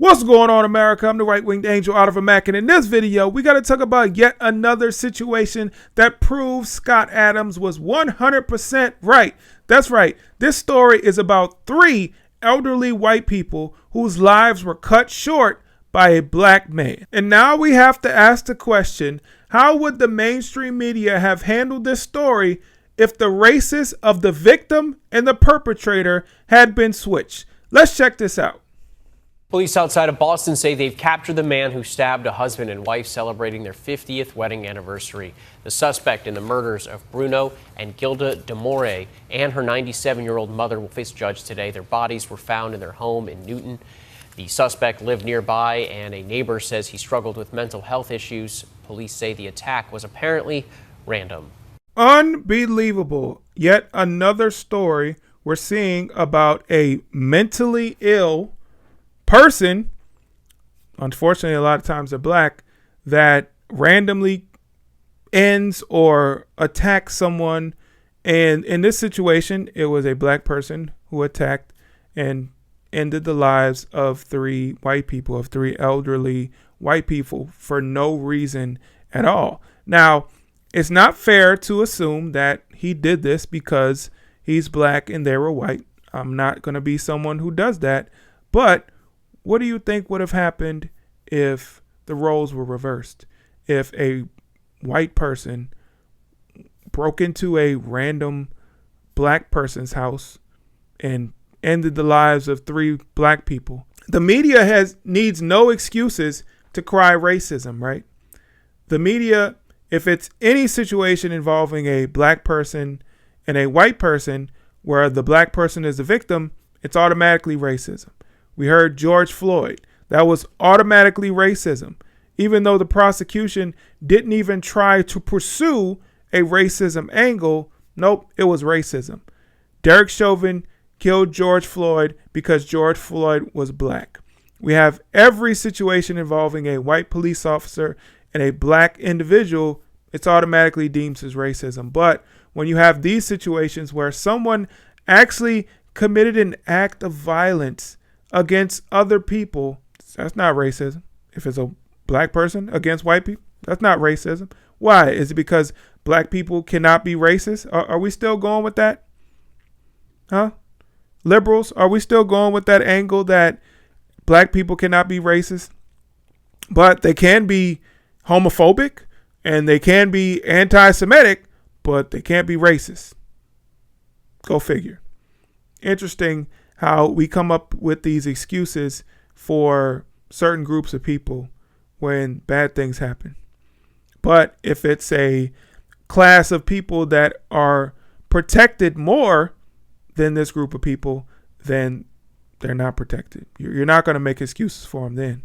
What's going on, America? I'm the right-winged angel out of a Mac, and in this video, we got to talk about yet another situation that proves Scott Adams was 100% right. That's right. This story is about 3 elderly white people whose lives were cut short by a black man. And now we have to ask the question, how would the mainstream media have handled this story if the races of the victim and the perpetrator had been switched? Let's check this out. Police outside of Boston say they've captured the man who stabbed a husband and wife celebrating their 50th wedding anniversary. The suspect in the murders of Bruno and Gilda DeMore and her 97-year-old mother will face a judge today. Their bodies were found in their home in Newton. The suspect lived nearby, and a neighbor says he struggled with mental health issues. Police say the attack was apparently random. Unbelievable. Yet another story we're seeing about a mentally ill person, unfortunately a lot of times they're black, that randomly ends or attacks someone. And in this situation, it was a black person who attacked and ended the lives of 3 white people, of 3 elderly white people for no reason at all. Now, it's not fair to assume that he did this because he's black and they were white. I'm not going to be someone who does that. But what do you think would have happened if the roles were reversed? If a white person broke into a random black person's house and ended the lives of 3 black people? The media needs no excuses to cry racism, right? The media, if it's any situation involving a black person and a white person where the black person is the victim, it's automatically racism. We heard George Floyd. That was automatically racism. Even though the prosecution didn't even try to pursue a racism angle, nope, it was racism. Derek Chauvin killed George Floyd because George Floyd was black. We have every situation involving a white police officer and a black individual, it's automatically deemed as racism. But when you have these situations where someone actually committed an act of violence against other people, that's not racism. If it's a black person against white people, that's not racism. Why? Is it because black people cannot be racist? Are we still going with that? Huh? Liberals, are we still going with that angle that black people cannot be racist, but they can be homophobic and they can be anti-Semitic, but they can't be racist? Go figure. Interesting how we come up with these excuses for certain groups of people when bad things happen. But if it's a class of people that are protected more than this group of people, then they're not protected. You're not going to make excuses for them then.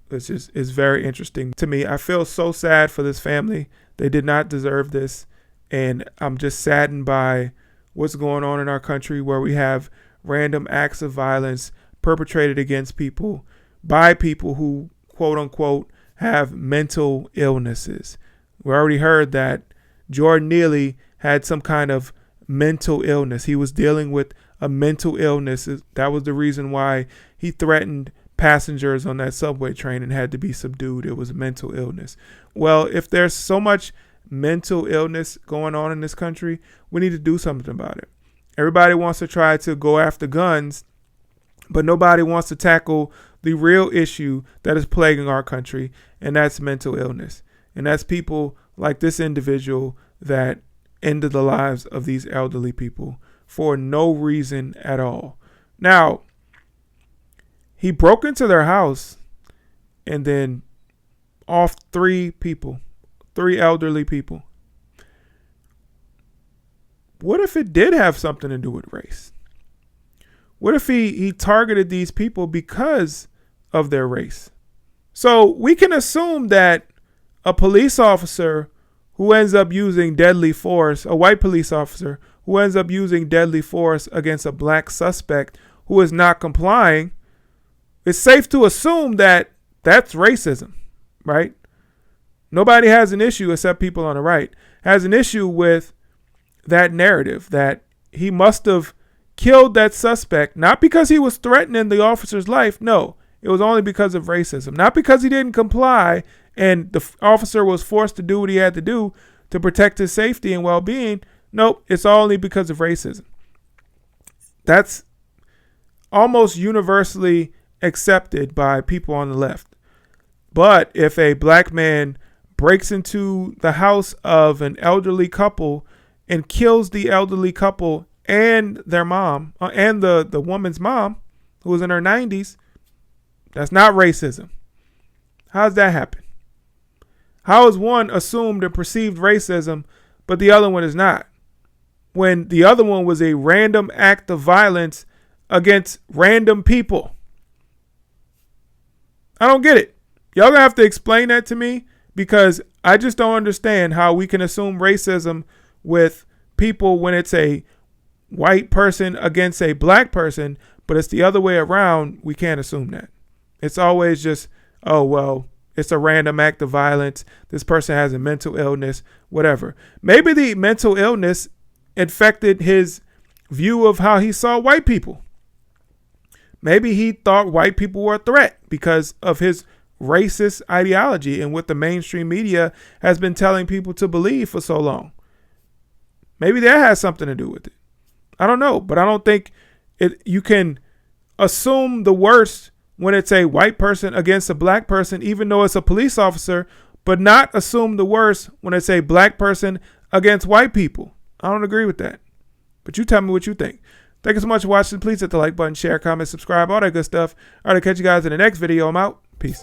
It's very interesting to me. I feel so sad for this family. They did not deserve this. And I'm just saddened by what's going on in our country, where we have random acts of violence perpetrated against people by people who, quote unquote, have mental illnesses. We already heard that Jordan Neely had some kind of mental illness. He was dealing with a mental illness. That was the reason why he threatened passengers on that subway train and had to be subdued. It was mental illness. Well, if there's so much mental illness going on in this country, we need to do something about it. Everybody wants to try to go after guns, but nobody wants to tackle the real issue that is plaguing our country, and that's mental illness. And that's people like this individual that ended the lives of these elderly people for no reason at all. Now, he broke into their house and then off 3 people, 3 elderly people. What if it did have something to do with race? What if he targeted these people because of their race? So we can assume that a police officer who ends up using deadly force, a white police officer who ends up using deadly force against a black suspect who is not complying, it's safe to assume that that's racism, right? Nobody has an issue, except people on the right, has an issue with that narrative that he must have killed that suspect, not because he was threatening the officer's life. No, it was only because of racism. Not because he didn't comply and the officer was forced to do what he had to do to protect his safety and well-being. Nope, it's only because of racism. That's almost universally accepted by people on the left. But if a black man breaks into the house of an elderly couple and kills the elderly couple and their mom, and the woman's mom, who was in her 90s, that's not racism. How does that happen? How is one assumed and perceived racism, but the other one is not? When the other one was a random act of violence against random people. I don't get it. Y'all gonna have to explain that to me, because I just don't understand how we can assume racism with people when it's a white person against a black person, but it's the other way around. We can't assume that. It's always just, oh, well, it's a random act of violence. This person has a mental illness, whatever. Maybe the mental illness infected his view of how he saw white people. Maybe he thought white people were a threat because of his racist ideology and what the mainstream media has been telling people to believe for so long. Maybe that has something to do with it. I don't know, but I don't think you can assume the worst when it's a white person against a black person, even though it's a police officer, but not assume the worst when it's a black person against white people. I don't agree with that. But you tell me what you think. Thank you so much for watching. Please hit the like button, share, comment, subscribe, all that good stuff. All right, I'll catch you guys in the next video. I'm out. Peace.